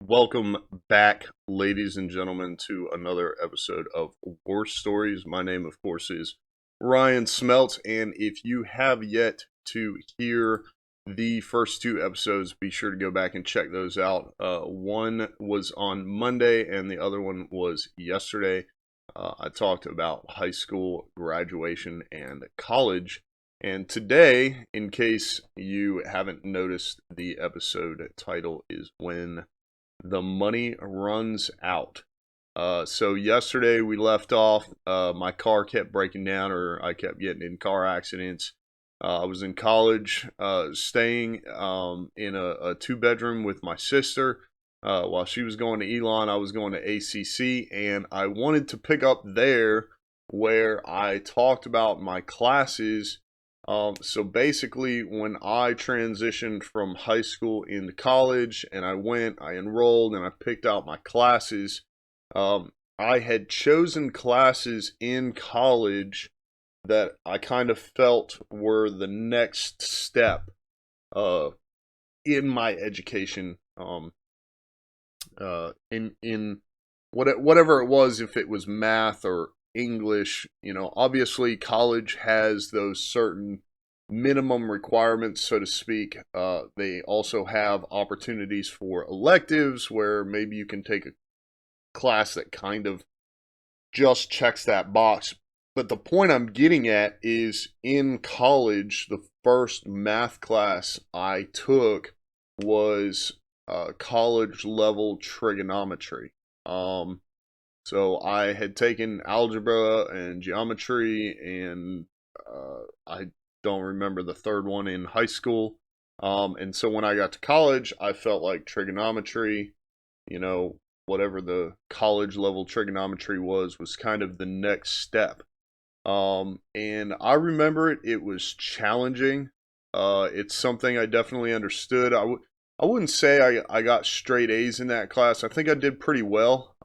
Welcome back, ladies and gentlemen, to another episode of War Stories. My name, of course, is Ryan Smelt, and if you have yet to hear the first two episodes, be sure to go back and check those out. One was on Monday, and the other one was yesterday. I talked about high school graduation and college. And today, in case you haven't noticed, the episode title is When the Money Runs Out. So yesterday we left off. My car kept breaking down, or I kept getting in car accidents. I was in college, staying in a two-bedroom with my sister. While she was going to Elon, I was going to ACC, and I wanted to pick up there where I talked about my classes. So basically, when I transitioned from high school into college and I enrolled, and I picked out my classes, I had chosen classes in college that I kind of felt were the next step uh, in my education, in whatever it was, if it was math or English. Obviously college has those certain minimum requirements, so to speak. They also have opportunities for electives where maybe you can take a class that kind of just checks that box. But the point I'm getting at is, in college, the first math class I took was college level trigonometry. So I had taken algebra and geometry, and I don't remember the third one in high school. And so when I got to college, I felt like trigonometry, you know, whatever the college level trigonometry was kind of the next step. And I remember it was challenging. It's something I definitely understood. I wouldn't say I got straight A's in that class. I think I did pretty well.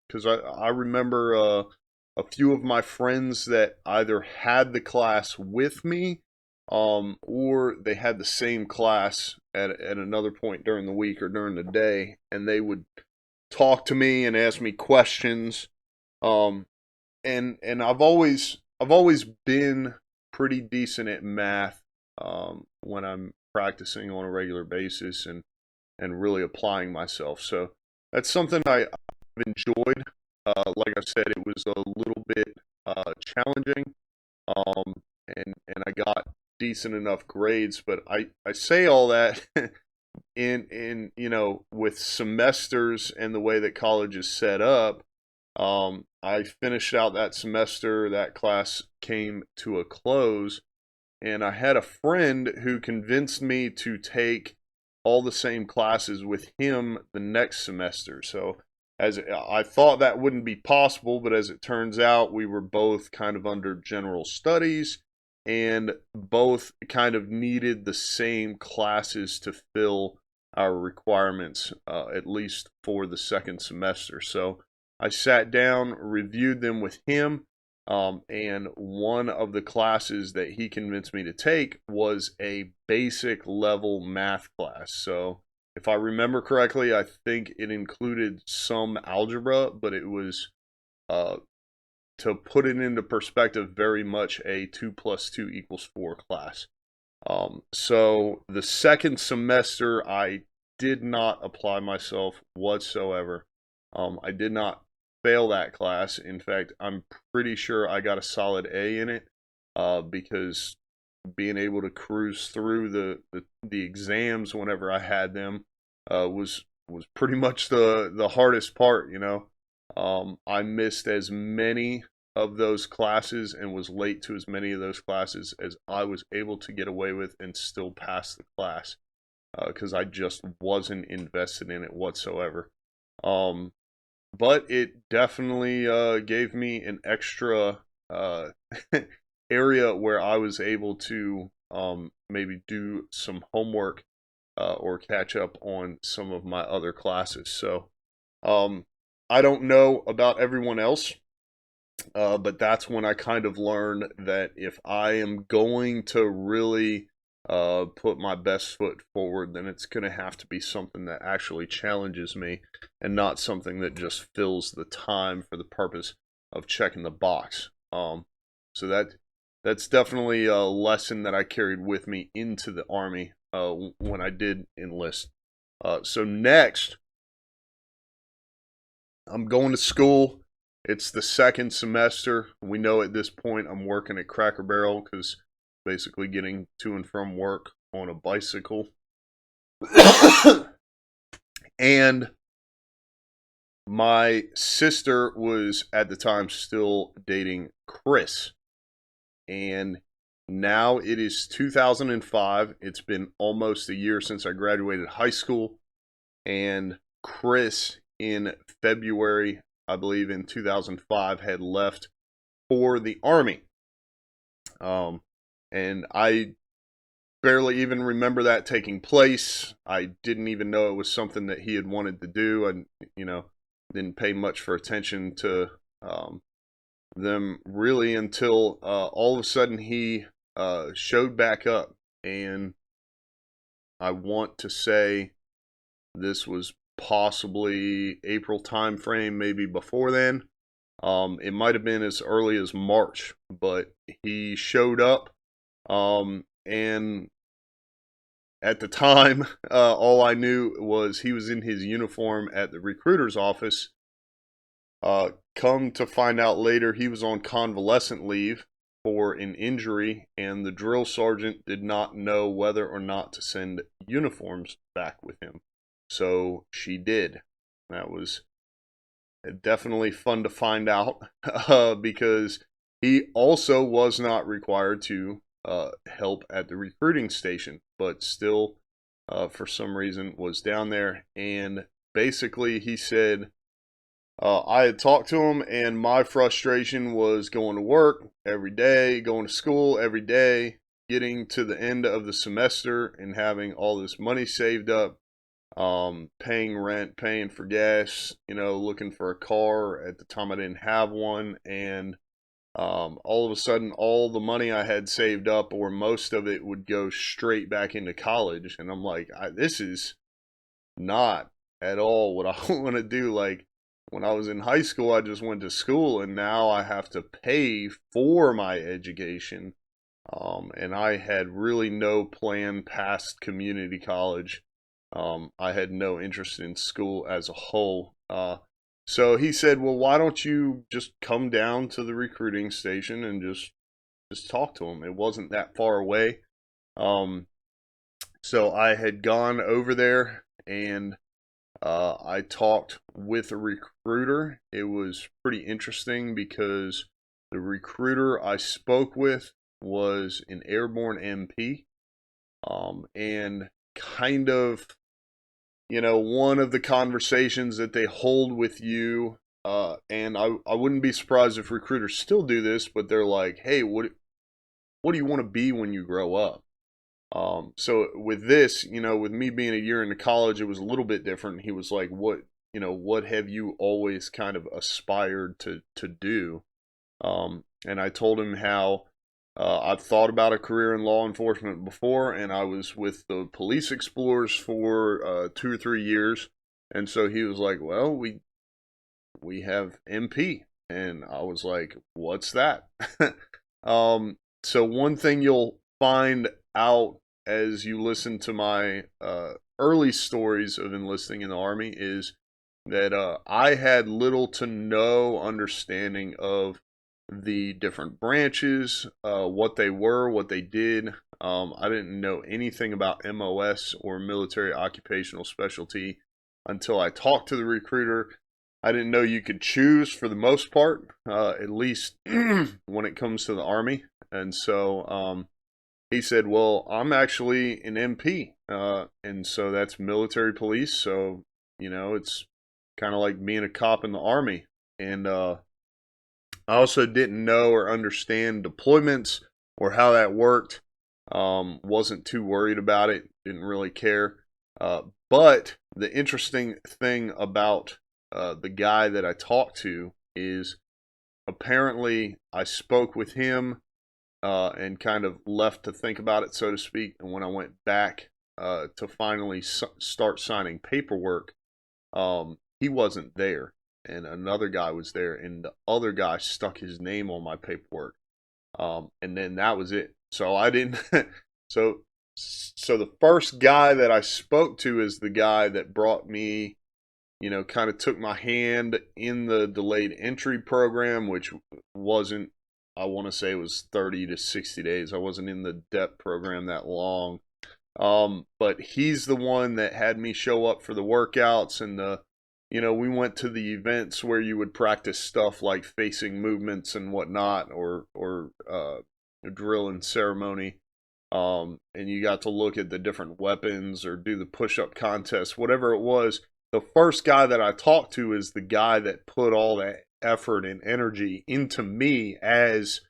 Because I remember a few of my friends that either had the class with me, or they had the same class at another point during the week or during the day, and they would talk to me and ask me questions. Um, and I've always been pretty decent at math, when I'm practicing on a regular basis and really applying myself. So that's something I've enjoyed. Like I said, it was a little bit challenging, um, and I got decent enough grades. But I say all that in with semesters and the way that college is set up. I finished out that semester. That class came to a close, and I had a friend who convinced me to take all the same classes with him the next semester. So, as I thought that wouldn't be possible, but as it turns out, we were both kind of under general studies and both kind of needed the same classes to fill our requirements, at least for the second semester. So I sat down, reviewed them with him, and one of the classes that he convinced me to take was a basic level math class. So, if I remember correctly, I think it included some algebra, but it was, uh, to put it into perspective, very much a 2 plus 2 equals 4 class. So, the second semester, I did not apply myself whatsoever. I did not fail that class. In fact, I'm pretty sure I got a solid A in it, because being able to cruise through the exams whenever I had them was pretty much the hardest part. I missed as many of those classes and was late to as many of those classes as I was able to get away with and still pass the class, because I just wasn't invested in it whatsoever. Um, but it definitely gave me an extra area where I was able to maybe do some homework, or catch up on some of my other classes. So, um, I don't know about everyone else, but that's when I kind of learned that if I am going to really put my best foot forward, then it's going to have to be something that actually challenges me and not something that just fills the time for the purpose of checking the box. So that's definitely a lesson that I carried with me into the Army when I did enlist. So next, I'm going to school. It's the second semester. We know at this point I'm working at Cracker Barrel because basically getting to and from work on a bicycle. And my sister was at the time still dating Chris. And now it is 2005. It's been almost a year since I graduated high school. And Chris, in February, I believe in 2005, had left for the Army. And I barely even remember that taking place. I didn't even know it was something that he had wanted to do. And, didn't pay much for attention to them really until all of a sudden he showed back up. And I want to say this was possibly April time frame, maybe before then. It might have been as early as March, but he showed up. And at the time, all I knew was he was in his uniform at the recruiter's office. Come to find out later, he was on convalescent leave for an injury, and the drill sergeant did not know whether or not to send uniforms back with him. So she did. That was definitely fun to find out because he also was not required to help at the recruiting station, but still, for some reason, was down there. And basically, he said, I had talked to him, and my frustration was going to work every day, going to school every day, getting to the end of the semester and having all this money saved up, paying rent, paying for gas, looking for a car. At the time, I didn't have one, and all of a sudden, all the money I had saved up, or most of it, would go straight back into college. And I'm like, this is not at all what I want to do. Like, when I was in high school, I just went to school, and now I have to pay for my education. And I had really no plan past community college. I had no interest in school as a whole. So he said, well, why don't you just come down to the recruiting station and just talk to him? It wasn't that far away. So I had gone over there, and I talked with a recruiter. It was pretty interesting because the recruiter I spoke with was an airborne MP, and kind of, one of the conversations that they hold with you, and I wouldn't be surprised if recruiters still do this, but they're like, hey, what do you want to be when you grow up? So with this, with me being a year into college, it was a little bit different. He was like, what have you always kind of aspired to do? And I told him how I've thought about a career in law enforcement before, and I was with the Police Explorers for 2 or 3 years. And so he was like, well, we have MP. And I was like, what's that? So one thing you'll find out as you listen to my early stories of enlisting in the Army is that I had little to no understanding of the different branches, what they were, what they did. I didn't know anything about MOS or military occupational specialty until I talked to the recruiter. I didn't know you could choose for the most part, at least when it comes to the Army. And so he said, well, I'm actually an MP. And so that's military police. So, it's kind of like being a cop in the Army. And I also didn't know or understand deployments or how that worked. Wasn't too worried about it. Didn't really care. But the interesting thing about the guy that I talked to is apparently I spoke with him and kind of left to think about it, so to speak. And when I went back to finally start signing paperwork, he wasn't there, and another guy was there, and the other guy stuck his name on my paperwork, and then that was it. So I didn't. so so the first guy that I spoke to is the guy that brought me, kind of took my hand in the delayed entry program, which wasn't, I want to say it was 30 to 60 days. I wasn't in the DEP program that long. But he's the one that had me show up for the workouts and we went to the events where you would practice stuff like facing movements and whatnot, or drill and ceremony. And you got to look at the different weapons or do the push-up contest, whatever it was. The first guy that I talked to is the guy that put all that effort and energy into me as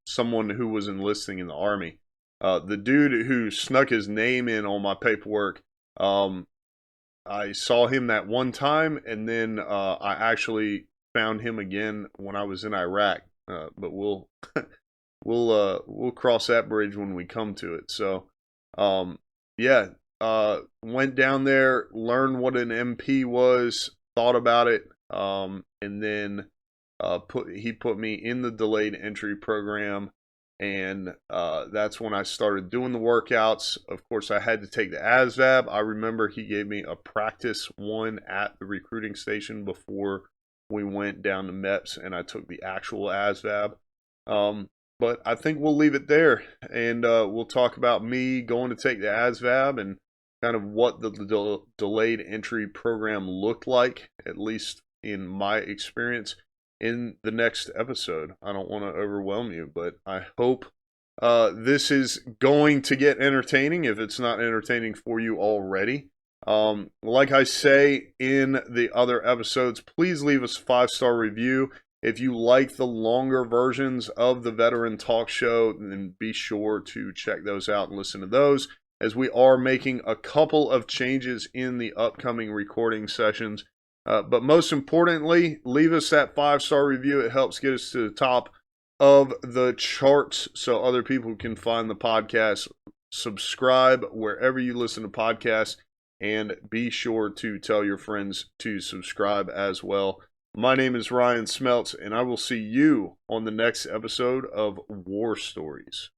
someone who was enlisting in the Army. The dude who snuck his name in on my paperwork, I saw him that one time, and then I actually found him again when I was in Iraq. But we'll we'll cross that bridge when we come to it. So, yeah, went down there, learned what an MP was, thought about it, and then he put me in the delayed entry program. And that's when I started doing the workouts. Of course, I had to take the ASVAB. I remember he gave me a practice one at the recruiting station before we went down to MEPS, and I took the actual ASVAB. But I think we'll leave it there, and we'll talk about me going to take the ASVAB and kind of what the delayed entry program looked like, at least in my experience, in the next episode. I don't want to overwhelm you, but I hope this is going to get entertaining if it's not entertaining for you already. Like I say in the other episodes, please leave us a 5-star review. If you like the longer versions of the Veteran Talk Show, then be sure to check those out and listen to those, as we are making a couple of changes in the upcoming recording sessions. But most importantly, leave us that 5-star review. It helps get us to the top of the charts so other people can find the podcast. Subscribe wherever you listen to podcasts, and be sure to tell your friends to subscribe as well. My name is Ryan Smeltz, and I will see you on the next episode of War Stories.